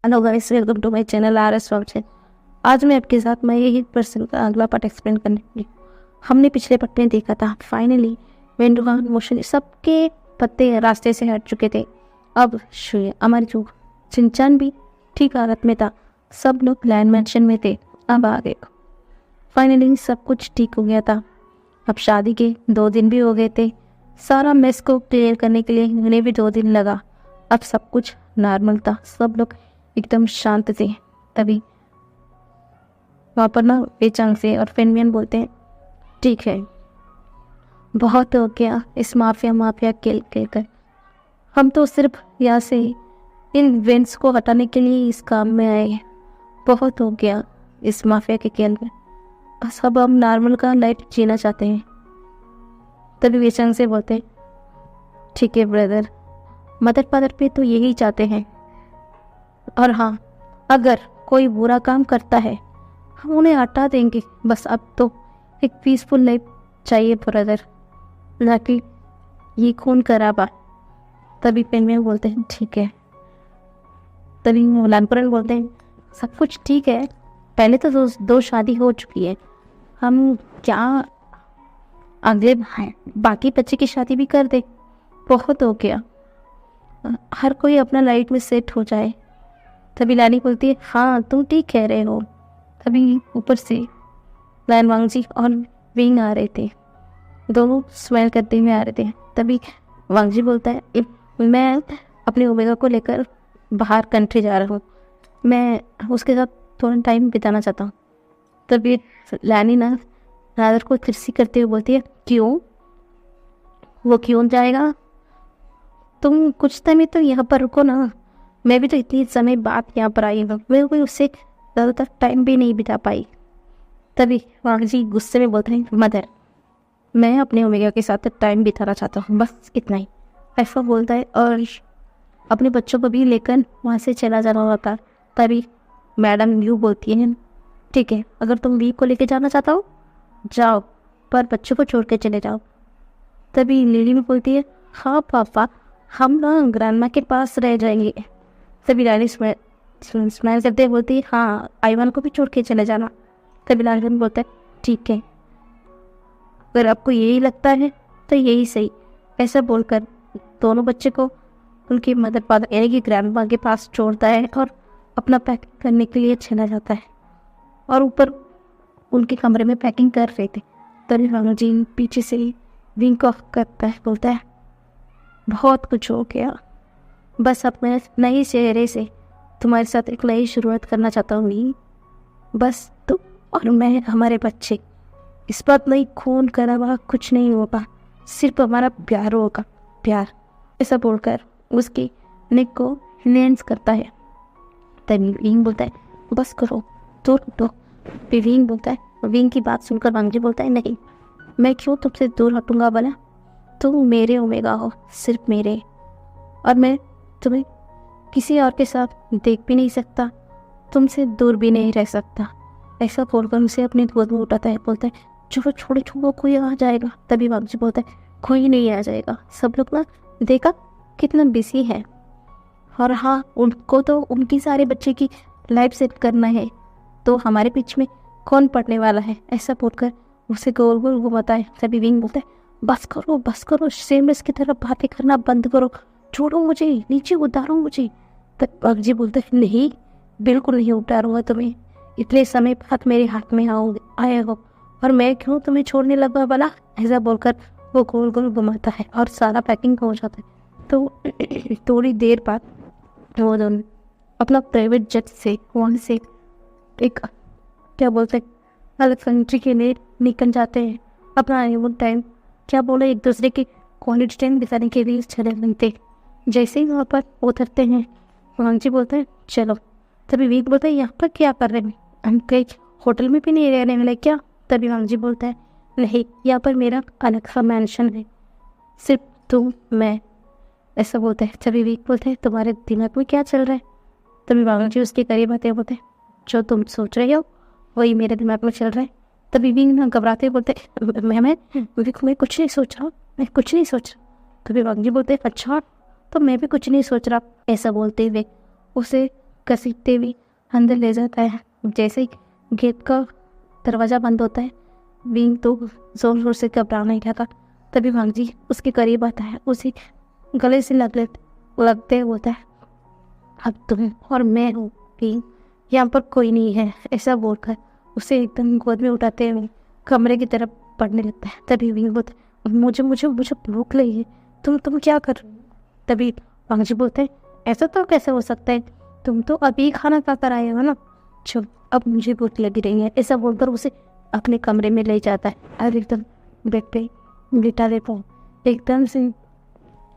Hello guys, welcome to my channel RS function. आज मैं आपके साथ मैं यही पर्सन का अगला पार्ट एक्सप्लेन करने वाली हूँ। हमने पिछले पार्ट में देखा था फाइनली वेंडुगान मोशन सबके पत्ते रास्ते से हट चुके थे। अब हमारी जो चिंचान भी ठीक हालत में था, सब लोग लैंड मैंशन में थे। अब आ गए, फाइनली सब कुछ ठीक हो गया था। अब शादी के 2 दिन भी हो गए थे। सारा मेस को क्लियर करने के लिए उन्हें भी 2 दिन लगा। अब सब कुछ नॉर्मल था, सब लोग एकदम शांत थे। तभी वहाँ पर ना बेचांग से और फेनमियन बोलते हैं, ठीक है, बहुत हो गया इस माफिया खेल खेल कर। हम तो सिर्फ यहाँ से इन वेंट्स को हटाने के लिए इस काम में आए हैं। बहुत हो गया इस माफिया के खेल में, बस अब हम नॉर्मल का लाइफ जीना चाहते हैं। तभी बेचांग से बोलते हैं, ठीक है ब्रदर, मदर फादर पे तो यही चाहते हैं। और हाँ, अगर कोई बुरा काम करता है हम उन्हें हटा देंगे। बस अब तो एक पीसफुल लाइफ चाहिए ब्रदर, ना कि ये खून खराबा। तभी पेनमेन बोलते हैं, ठीक है। तभी लानपुरन बोलते हैं, सब कुछ ठीक है, पहले तो दो शादी हो चुकी है, हम क्या अगले बाकी बच्चे की शादी भी कर दे। बहुत हो गया, हर कोई अपना लाइफ में सेट हो जाए। तभी लानी बोलती है, हाँ तुम ठीक कह रहे हो। तभी ऊपर से लाइन वांगजी और विंग आ रहे थे, दोनों स्माइल करते हुए आ रहे थे। तभी वांगजी बोलता है, मैं अपने ओमेगा को लेकर बाहर कंट्री जा रहा हूँ, मैं उसके साथ थोड़ा टाइम बिताना चाहता हूँ। तभी लानी ना रादर को तिरछी करते हुए बोलती है, क्यों, वो क्यों जाएगा? तुम कुछ समय तो यहाँ पर रुको ना, मैं भी तो इतनी समय बाद यहाँ पर आई हूँ, मैं कोई उससे ज़्यादातर टाइम भी नहीं बिता पाई। तभी वांगजी गुस्से में बोलते हैं, मदर, मैं अपने ओमेगा के साथ टाइम बिताना चाहता हूँ, बस इतना ही। ऐसा बोलता है और अपने बच्चों को भी लेकर वहाँ से चला जाना होता। तभी मैडम यू बोलती है, ठीक है, अगर तुम वी को लेके जाना चाहता हो जाओ, पर बच्चों को छोड़ के चले जाओ। तभी लिली भी बोलती है, हाँ पापा, हम ना ग्रैंडमा के पास रह जाएंगे। तभी रानी स्माइल करते बोलती है, हाँ आईवान को भी छोड़ के चले जाना। तभी लालचंद बोलता है, ठीक है, अगर आपको यही लगता है तो यही सही। ऐसा बोलकर दोनों बच्चे को उनकी मदर फादर यानी कि ग्रैंडमा के पास छोड़ता है और अपना पैकिंग करने के लिए चला जाता है। और ऊपर उनके कमरे में पैकिंग कर रहे थे। तभी वांगजी पीछे से विंग को करता है, बोलता है, बहुत कुछ हो गया, बस अब मैं नए चेहरे से तुम्हारे साथ एक नई शुरुआत करना चाहता हूँ। बस तुम और मैं, हमारे बच्चे, इस बात नहीं खून खराबा कुछ नहीं होगा, सिर्फ हमारा प्यार होगा, प्यार। ऐसा बोलकर उसकी नेक को लेंस करता है। तभी विंग बोलता है, बस करो, दूर हटो। विंग बोलता है, विंग की बात सुनकर वांगजी बोलता है, नहीं, मैं क्यों तुमसे दूर हटूंगा भला, तुम मेरे ओमेगा हो, सिर्फ मेरे, और मैं तुम्हें किसी और के साथ देख भी नहीं सकता, तुमसे दूर भी नहीं रह सकता। ऐसा बोलकर उसे अपनी गोद में उठाता है, बोलता है, चलो छोड़ो छोड़ो, कोई आ जाएगा। तभी वांगजी बोलता है, कोई नहीं आ जाएगा, सब लोग ना देखा कितना बिजी है, और हाँ उनको तो उनकी सारे बच्चे की लाइफ सेट करना है, तो हमारे बीच में कौन पड़ने वाला है। ऐसा बोलकर उसे गोल गोल घुमाता है। तभी विंग बोलता है, बस करो, सेमलेस की तरफ बातें करना बंद करो, छोड़ो मुझे, नीचे उतारो मुझे। तब वांगजी बोलता है, नहीं, बिल्कुल नहीं उतारूंगा तुम्हें, इतने समय बाद मेरे हाथ में आए हो, और मैं क्यों तुम्हें छोड़ने लगा भला। ऐसा बोलकर वो गोल गोल घुमाता है और सारा पैकिंग हो जाता है। तो थोड़ी देर बाद वो दोनों अपना प्राइवेट जेट से वहाँ से एक क्या बोलते हैं अलग कंट्री के लिए निकल जाते हैं। अपना हनीमून टाइम क्या बोले एक दूसरे की क्वालिटी टाइम बिताने के लिए चले लगते। जैसे ही वहाँ पर उतरते हैं वांगजी बोलते हैं, चलो। तभी वीक बोलता है, यहाँ पर क्या कर रहे हैं, हम कहीं होटल में भी नहीं रहने वाले क्या? तभी वांगजी बोलता है, नहीं, यहाँ पर मेरा अलग सा मैंशन है, सिर्फ तुम मैं। ऐसा बोलता है। तभी वीक बोलते हैं, तुम्हारे दिमाग में क्या चल रहा है? तभी वांगजी उसके करीब आते हैं, बोलते हैं, जो तुम सोच रहे हो वही मेरे दिमाग में चल रहा है। तभी विंग ना घबराते बोलते, मैं कुछ नहीं सोच रहा, मैं कुछ नहीं सोच रहा। तभी वांगजी बोलते, अच्छा तो मैं भी कुछ नहीं सोच रहा। ऐसा बोलते हुए उसे घसीटते हुए अंदर ले जाता है। जैसे ही गेट का दरवाज़ा बंद होता है, विंग तो ज़ोर ज़ोर से घबराने लगा। तभी वांग जी उसके करीब आता है, उसे गले से लगते बोलता है, अब तुम और मैं हूँ विंग, यहाँ पर कोई नहीं है। ऐसा बोलकर उसे एकदम गोद में उठाते हुए कमरे की तरफ बढ़ने लगता है। तभी विंग बोलता है, मुझे मुझे मुझे भूख लगी है, तुम क्या कर रहे हो? तभी वांग जी बोलते हैं, ऐसा तो कैसे हो सकता है, तुम तो अभी खाना खा कर आए हो ना, चलो अब मुझे भूख लगी रही है। ऐसा बोलकर उसे अपने कमरे में ले जाता है और एकदम बेड पे लिटा देता है, एकदम से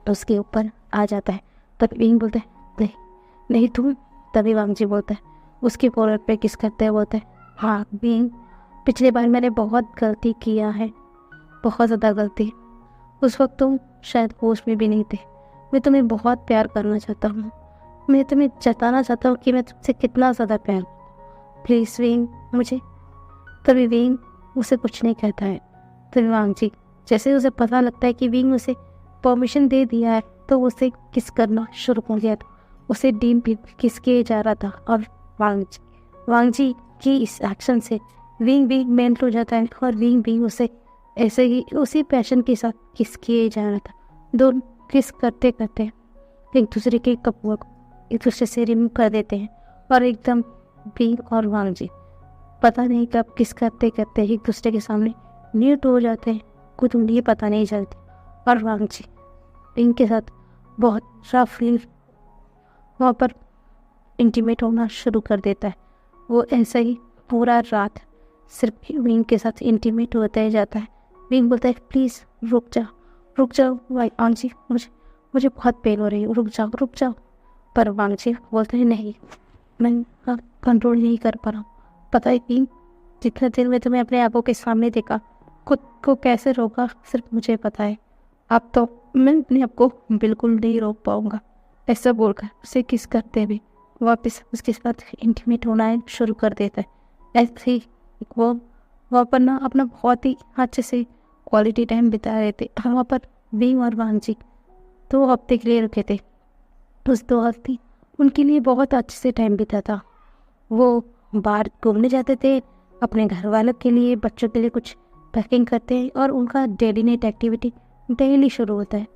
उसके ऊपर आ जाता है। तब विंग बोलता है, नहीं नहीं तुम। तभी वांग जी बोलता है, उसके कॉलर पे किस करते हैं, बोलते हैं, हाँ विंग, पिछले बार मैंने बहुत गलती किया है, बहुत ज़्यादा गलती। उस वक्त तुम शायद होश में भी नहीं थे। मैं तुम्हें बहुत प्यार करना चाहता हूँ, मैं तुम्हें जताना चाहता हूँ कि मैं तुमसे कितना ज़्यादा प्यार, प्लीज़ विंग मुझे। तभी विंग उसे कुछ नहीं कहता है। तभी वांग जी जैसे उसे पता लगता है कि विंग उसे परमिशन दे दिया है, तो उसे किस करना शुरू हो गया था। उसे डीप भी किस किए जा रहा था और वांग जी की इस एक्शन से विंग भी मेंटल हो जाता है और विंग भी उसे ऐसे ही उसी पैशन के साथ किस किए जा रहा था। दोनों किस करते करते एक दूसरे के कपुआ को एक दूसरे से रिमूव कर देते हैं और एकदम विंग और वांग जी पता नहीं कब किस करते करते एक दूसरे के सामने न्यूट हो जाते हैं, कुछ उन्हें पता नहीं चलती। और वांग जी विंग के साथ बहुत रफली वहाँ पर इंटीमेट होना शुरू कर देता है। वो ऐसा ही पूरा रात सिर्फ विंग के साथ इंटीमेट होता ही जाता है। विंग बोलता है, प्लीज़ रुक जाओ वांग जी, मुझे बहुत पेन हो रही है, रुक जाओ। पर वांग जी बोलते हैं, नहीं मैं कंट्रोल नहीं कर पा रहा हूँ। पता है विंग, जितने दिन में तुम्हें अपने आंखों के सामने देखा, खुद को कैसे रोका सिर्फ मुझे पता है। अब तो मैं अपने आप को बिल्कुल नहीं रोक पाऊंगा। ऐसा बोलकर उसे किस करते हुए वापस उसके साथ इंटीमेट होना शुरू कर देता है। ऐसे ही वो वहाँ पर ना अपना बहुत ही अच्छे से क्वालिटी टाइम बिता रहे थे। वहाँ पर विंग और वांग जी 2 हफ्ते के लिए रुके थे। उस 2 हफ्ते उनके लिए बहुत अच्छे से टाइम बीता था। वो बाहर घूमने जाते थे, अपने घर वालों के लिए, बच्चों के लिए कुछ पैकिंग करते हैं और उनका डेली नाइट एक्टिविटी डेली शुरू होता है।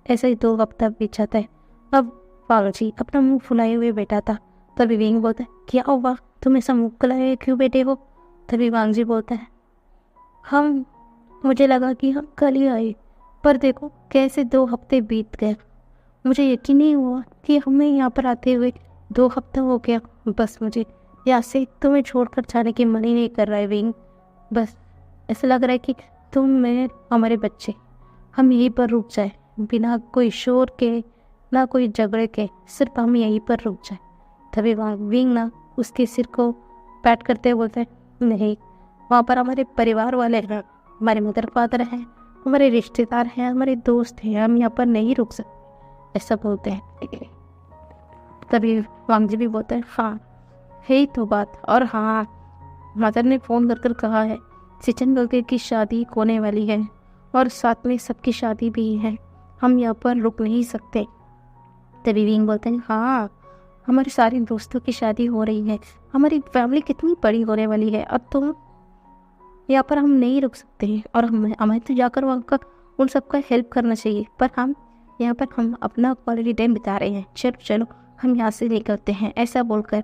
ऐसा ही 2 हफ्ता बीत जाता है। अब वांग जी अपना मुंह फुलाए हुए बैठा था। तभी विंग बोलता है, क्या हुआ, तुम ऐसा मुंह फुलाए क्यों बैठे हो? तभी वांग जी बोलता है, मुझे लगा कि हम कल ही आए, पर देखो कैसे 2 हफ्ते बीत गए। मुझे यकीन नहीं हुआ कि हमें यहाँ पर आते हुए 2 हफ्ता हो गया। बस मुझे यहाँ से तुम्हें छोड़कर जाने की मन ही नहीं कर रहा है विंग। बस ऐसा लग रहा है कि तुम, मैं, हमारे बच्चे, हम यहीं पर रुक जाए, बिना कोई शोर के, ना कोई झगड़े के, सिर्फ हम यहीं पर रुक जाए। तभी वहाँ विंग ना उसके सिर को पैट करते हुए बोलते हैं, नहीं, वहाँ पर हमारे परिवार वाले हैं, हमारे मदर फादर हैं, हमारे रिश्तेदार हैं, हमारे दोस्त हैं, हम यहाँ पर नहीं रुक सकते। ऐसा बोलते हैं। तभी वांग जी भी बोलते हैं, हाँ है ही तो बात। और हाँ, मदर ने फ़ोन कर कहा है सिचन गलगे की शादी होने वाली है और साथ में सबकी शादी भी है, हम यहाँ पर रुक नहीं सकते। तभी विंग बोलते हैं, हाँ हमारे सारे दोस्तों की शादी हो रही है, हमारी फैमिली कितनी बड़ी होने वाली है, अब तो यहाँ पर हम नहीं रुक सकते हैं और हमें तो जाकर वहाँ का उन सबका हेल्प करना चाहिए, पर हम यहाँ पर हम अपना क्वालिटी टाइम बिता रहे हैं, चलो हम यहाँ से निकलते हैं। ऐसा बोलकर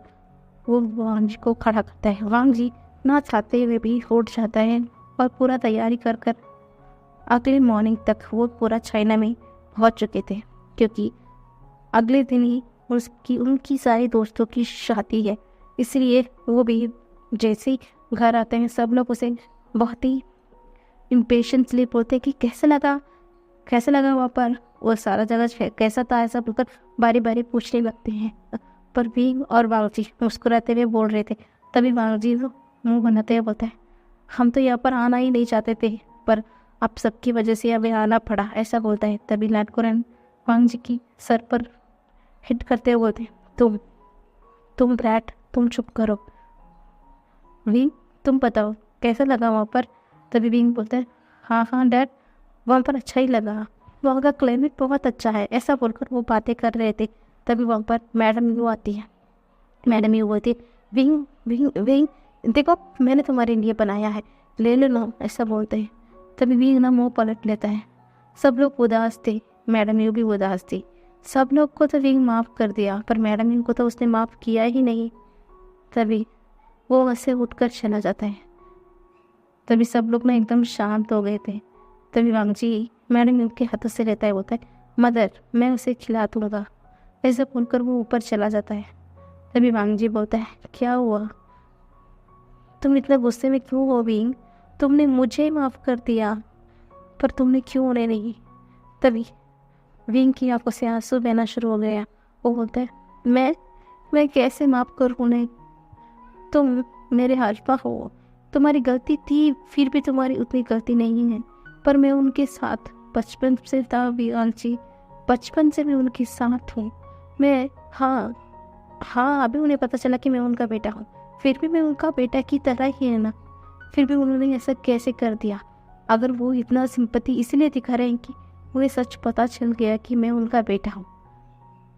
वो वांग जी को खड़ा करता है। वांग जी ना चाहते हुए भी उठ जाता है और पूरा तैयारी कर अगले मॉर्निंग तक वो पूरा चाइना में पहुँच चुके थे, क्योंकि अगले दिन ही उनकी सारे दोस्तों की शादी है। इसलिए वो भी जैसे ही घर आते हैं सब लोग उसे बहुत ही इम्पेशेंटली बोलते हैं कि कैसा लगा वहाँ पर, वो सारा जगह कैसा था, ऐसा बोलकर बारी बारी पूछने लगते हैं। पर विंग और वांग जी मुस्कुराते हुए बोल रहे थे। तभी वांग जी मुँह बनाते हुए बोलता है, हम तो यहाँ पर आना ही नहीं चाहते थे, पर आप सबकी वजह से हमें आना पड़ा। ऐसा बोलता है। तभी लैंडकोरन वांग जी की सर पर हिट करते हुए बोलते हैं, तुम ब्रैट, तुम चुप करो, विंग तुम बताओ कैसा लगा वहाँ पर? तभी विंग बोलता है, हाँ डैड, वहाँ पर अच्छा ही लगा, वहाँ का क्लाइमेट बहुत अच्छा है। ऐसा बोलकर वो बातें कर रहे थे। तभी वहाँ पर मैडम यू आती है। मैडम ये बोलती, विंग विंग विंग, देखो मैंने तुम्हारे लिए बनाया है, ले लो ना, ऐसा बोलते हैं। तभी विंग ना मुँह पलट लेता है। सब लोग उदास थे, मैडम यू भी उदास थी। सब लोग को तो विंग माफ़ कर दिया, पर मैडम यू को तो उसने माफ़ किया ही नहीं। तभी वो वहाँ से उठकर चला जाता है। तभी सब लोग ना एकदम शांत हो गए थे। तभी वांगजी मैडम उनके हाथों से लेता है, बोलता है, मदर मैं उसे खिला दूँगा। ऐसा बोलकर वो ऊपर चला जाता है। तभी वांगजी बोलता है, क्या हुआ, तुम इतना गुस्से में क्यों हो विंग? तुमने मुझे माफ़ कर दिया, पर तुमने क्यों उन्हें नहीं? तभी विंग की आंखों से आंसू बहना शुरू हो गया। वो बोलता है, मैं कैसे माफ़ करूँ उन्हें? तुम मेरे हस्बैंड हो, तुम्हारी गलती थी, फिर भी तुम्हारी उतनी गलती नहीं है। पर मैं उनके साथ बचपन से था विवांशी, बचपन से मैं उनके साथ हूँ। मैं हाँ अभी उन्हें पता चला कि मैं उनका बेटा हूँ, फिर भी मैं उनका बेटा की तरह ही है ना। फिर भी उन्होंने ऐसा कैसे कर दिया? अगर वो इतना सिंपैथी इसलिए दिखा रहे हैं कि उन्हें सच पता चल गया कि मैं उनका बेटा हूँ।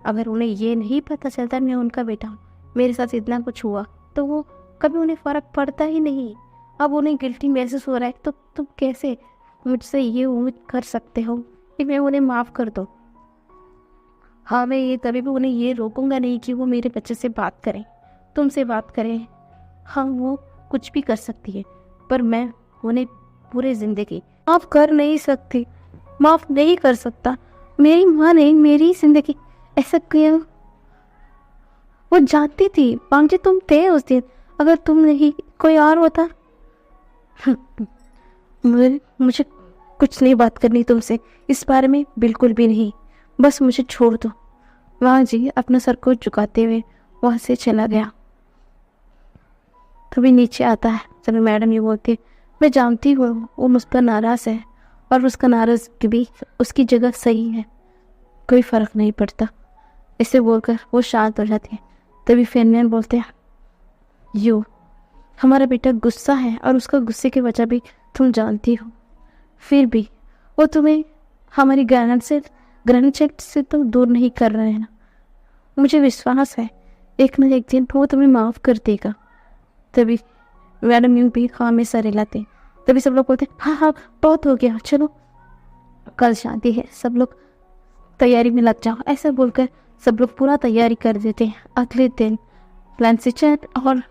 अगर उन्हें ये नहीं पता चलता मैं उनका बेटा हूँ, मेरे साथ इतना कुछ हुआ, तो वो कभी उन्हें फ़र्क पड़ता ही नहीं। अब उन्हें गिल्टी महसूस हो रहा है, तो तुम कैसे मुझसे ये उम्मीद कर सकते हो कि मैं उन्हें माफ़ कर दूँ? हाँ, मैं ये कभी भी उन्हें ये रोकूंगा नहीं कि वो मेरे बच्चे से बात करें, तुमसे बात करें। हाँ, वो कुछ भी कर सकती है, पर मैं उन्हें पूरी ज़िंदगी माफ़ कर नहीं सकती, माफ़ नहीं कर सकता। मेरी माँ ने मेरी ज़िंदगी ऐसा किया। वो जानती थी पांगजी तुम थे उस दिन, अगर तुम नहीं कोई और होता। मुझे कुछ नहीं बात करनी तुमसे, इस बारे में बिल्कुल भी नहीं, बस मुझे छोड़ दो। वहाँ जी अपना सर को झुकाते हुए वहाँ से चला गया। तभी नीचे आता है, तभी मैडम ये बोलती है, मैं जानती हूँ वो मुझ पर नाराज़ है, और उसका नाराज़गी भी उसकी जगह सही है, कोई फ़र्क नहीं पड़ता। इसे बोलकर वो शांत हो जाती है। तभी फेनमैन बोलते हैं, यू हमारा बेटा गुस्सा है, और उसका गुस्से की वजह भी तुम जानती हो, फिर भी वो तुम्हें हमारी ग्रैंडचिल्ड से तो दूर नहीं कर रहे हैं ना। मुझे विश्वास है एक न एक दिन वो तुम्हें माफ़ कर देगा। तभी मैडम यूं भी हाँ में सर हिलाते। तभी सब लोग बोलते, हाँ बहुत हो गया, चलो कल शादी है, सब लोग तैयारी में लग जाओ। ऐसा बोलकर सब लोग पूरा तैयारी कर देते हैं। अगले दिन लैंसिचन और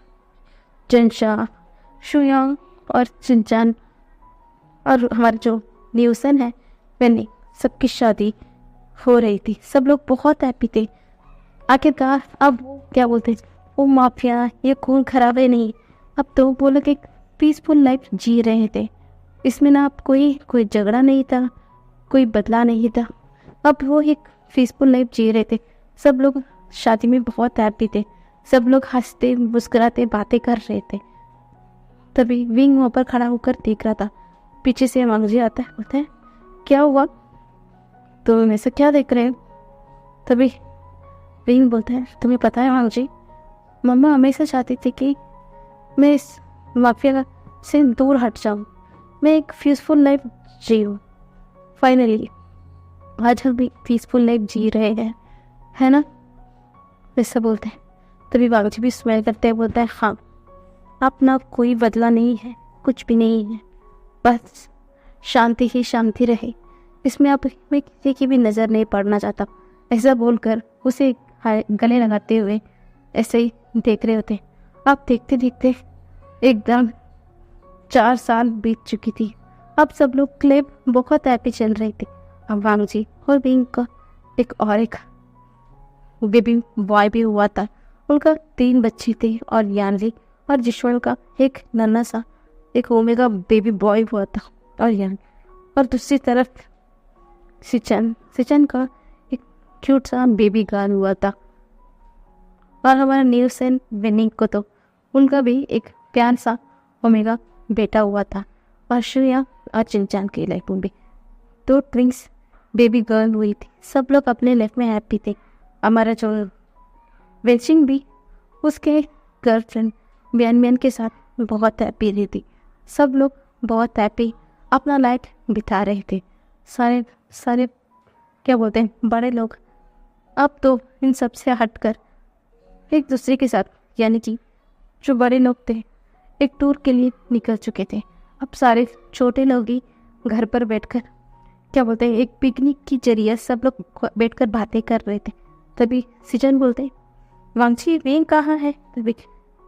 जंशा, शुयांग और चिंचान और हमारे जो न्यूसन है वनी, सबकी शादी हो रही थी। सब लोग बहुत हैप्पी थे। आखिरकार अब क्या बोलते हैं, वो माफिया ये खून खराबे नहीं, अब तो वो लोग एक पीसफुल लाइफ जी रहे थे। इसमें ना अब कोई झगड़ा नहीं था, कोई बदला नहीं था। अब वो एक पीसफुल लाइफ जी रहे थे। सब लोग शादी में बहुत हैप्पी थे। सब लोग हंसते मुस्कुराते बातें कर रहे थे। तभी विंग वहाँ पर खड़ा होकर देख रहा था। पीछे से मांगजी आता है, बोलता है, क्या हुआ, तुम ऐसा क्या देख रहे हो? तभी विंग बोलता है, तुम्हें पता है मांगजी, मम्मा हमेशा चाहती थी कि मैं इस माफिया से दूर हट जाऊँ, मैं एक पीसफुल लाइफ जीऊँ। फाइनली आज हम एक पीसफुल लाइफ जी रहे हैं, है ना? वैसा बोलते हैं। तभी बाबूजी भी स्माइल करते हैं, बोलता है, हाँ अपना कोई बदला नहीं है, कुछ भी नहीं है, बस शांति ही शांति रहे, इसमें अब मैं किसी की भी नज़र नहीं पड़ना चाहता। ऐसा बोलकर उसे गले लगाते हुए ऐसे ही देख रहे होते। अब देखते देखते एकदम 4 साल बीत चुकी थी। अब सब लोग क्लिप बहुत हैप्पी चल रही थी। अब वांग जी और विंग का एक बेबी बॉय भी हुआ था। उनका 3 बच्चे थे, और यानली और जिश्वन का एक नन्हा सा एक ओमेगा बेबी बॉय हुआ था, और यान और दूसरी तरफ सिचन का एक क्यूट सा बेबी गर्ल हुआ था। और हमारा न्यूसन विनिंग को तो उनका भी एक प्यार सा ओमेगा बेटा हुआ था। और शुया और चिंचान की लाइफ में भी 2 ट्विंस बेबी गर्ल हुई थी। सब लोग अपने लाइफ में हैप्पी थे। हमारा जो वेंचिंग भी उसके गर्लफ्रेंड म्यान के साथ बहुत हैप्पी रही थी। सब लोग बहुत हैप्पी अपना लाइफ बिता रहे थे। सारे क्या बोलते हैं बड़े लोग अब तो इन सब से हटकर एक दूसरे के साथ, यानी कि जो बड़े लोग थे एक टूर के लिए निकल चुके थे। अब सारे छोटे लोग ही घर पर बैठकर क्या बोलते हैं, एक पिकनिक की जरिए सब लोग बैठकर बातें कर रहे थे। तभी सिजन बोलते, वांगजी वेंग कहाँ है? तभी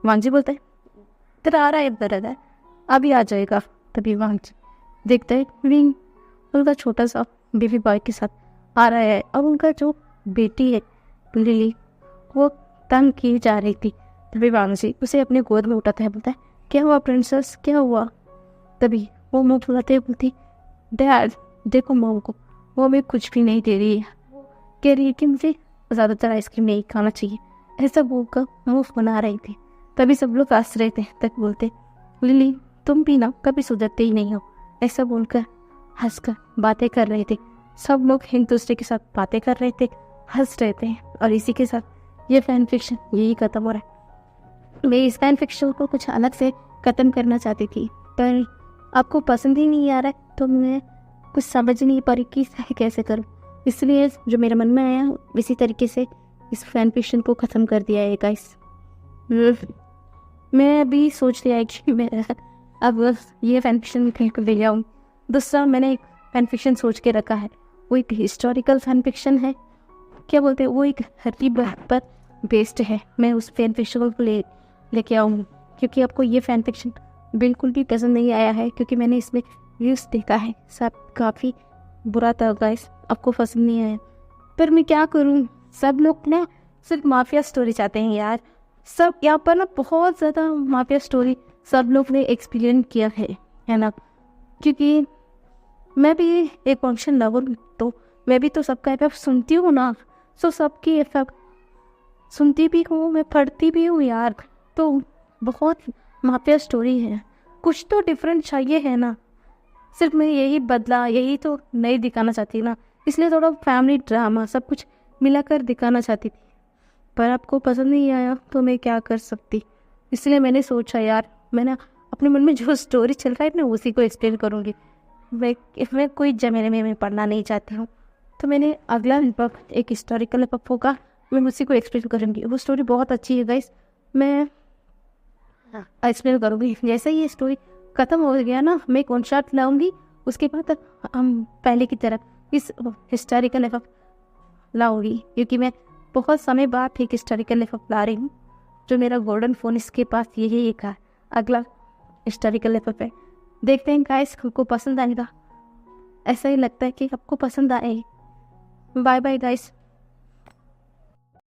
वांगजी बोलता है, तेरा आ रहा है इधर, अभी आ जाएगा। तभी वांगजी देखता है विंग उनका छोटा सा बेबी बॉय के साथ आ रहा है, और उनका जो बेटी है लिली वो तंग की जा रही थी। तभी वांगजी उसे अपने गोद में उठाता है, बोलता है, क्या हुआ प्रिंसेस, क्या हुआ? तभी वो मुँह फुलाते हुए बोलती, डैड देखो मॉम को, वो हमें कुछ भी नहीं दे रही है, कह रही है कि मुझे ज़्यादातर आइसक्रीम नहीं खाना चाहिए। ऐसा बोलकर मुँह बना रही थी। तभी सब लोग हंस रहे थे। तक बोलते, लिली तुम भी ना कभी सुधरते ही नहीं हो। ऐसा बोलकर हंसकर बातें कर रहे थे। सब लोग एक दूसरे के साथ बातें कर रहे थे, हंस रहे थे, और इसी के साथ ये फैन फिक्शन यही ख़त्म हो रहा है। मैं इस फैन फिक्शन को कुछ अलग से ख़त्म करना चाहती थी, पर आपको पसंद ही नहीं आ रहा है, तो मैं कुछ समझ नहीं पा रही कि कैसे करूँ। इसलिए जो मेरे मन में आया इसी तरीके से इस फैन फिक्शन को ख़त्म कर दिया है गाइस। मैं अभी सोच लिया है कि मैं अब ये फैन फिक्शन कहीं को ले जाऊँ। दूसरा मैंने एक फैन फिक्शन सोच के रखा है, वो एक हिस्टोरिकल फैन फिक्शन है, क्या बोलते हैं, वो एक रीबर्थ पर बेस्ड है। मैं उस फैन फिक्शन को लेके आऊँगी, क्योंकि आपको ये फैन फिक्शन बिल्कुल भी पसंद नहीं आया है, क्योंकि मैंने इसमें व्यूज़ देखा है, सब काफ़ी बुरा था गाइस, आपको पसंद नहीं आया। पर मैं क्या करूँ, सब लोग ना सिर्फ माफिया स्टोरी चाहते हैं यार। सब यहाँ पर ना बहुत ज़्यादा माफिया स्टोरी सब लोग ने एक्सपीरियंस किया है ना, क्योंकि मैं भी एक फंक्शन लवर, तो मैं भी तो सबका एफ सुनती हूँ ना, सो सबकी एफ सुनती भी हूँ, मैं पढ़ती भी हूँ यार। तो बहुत माफिया स्टोरी है, कुछ तो डिफरेंट चाहिए है ना। सिर्फ मैं यही बदला, यही तो नहीं दिखाना चाहती ना, इसलिए थोड़ा फैमिली ड्रामा सब कुछ मिलाकर दिखाना चाहती थी, पर आपको पसंद नहीं आया तो मैं क्या कर सकती। इसलिए मैंने सोचा यार, मैंने अपने मन में जो स्टोरी चल रहा है ना उसी को एक्सप्लेन करूँगी। मैं कोई जमेले में पढ़ना नहीं चाहती हूँ, तो मैंने अगला लिपअप एक हिस्टोरिकल लिपअप होगा, मैं उसी को एक्सप्लेन करूँगी। वो स्टोरी बहुत अच्छी है गाइस, मैं एक्सप्लेन करूँगी। जैसे ही ये स्टोरी ख़त्म हो गया ना, मैं एक वन शॉट लाऊंगी, उसके बाद हम पहले की तरह इस हिस्टोरिकल लिपअप लाऊंगी, क्योंकि मैं बहुत समय बाद एक हिस्टोरिकल लिपअप ला रही हूँ। जो मेरा गोल्डन फ़ोन, इसके पास यही एक है अगला हिस्टोरिकल लिपअप है। देखते हैं गाइस आपको पसंद आएगा, ऐसा ही लगता है कि आपको पसंद आए। Bye bye guys.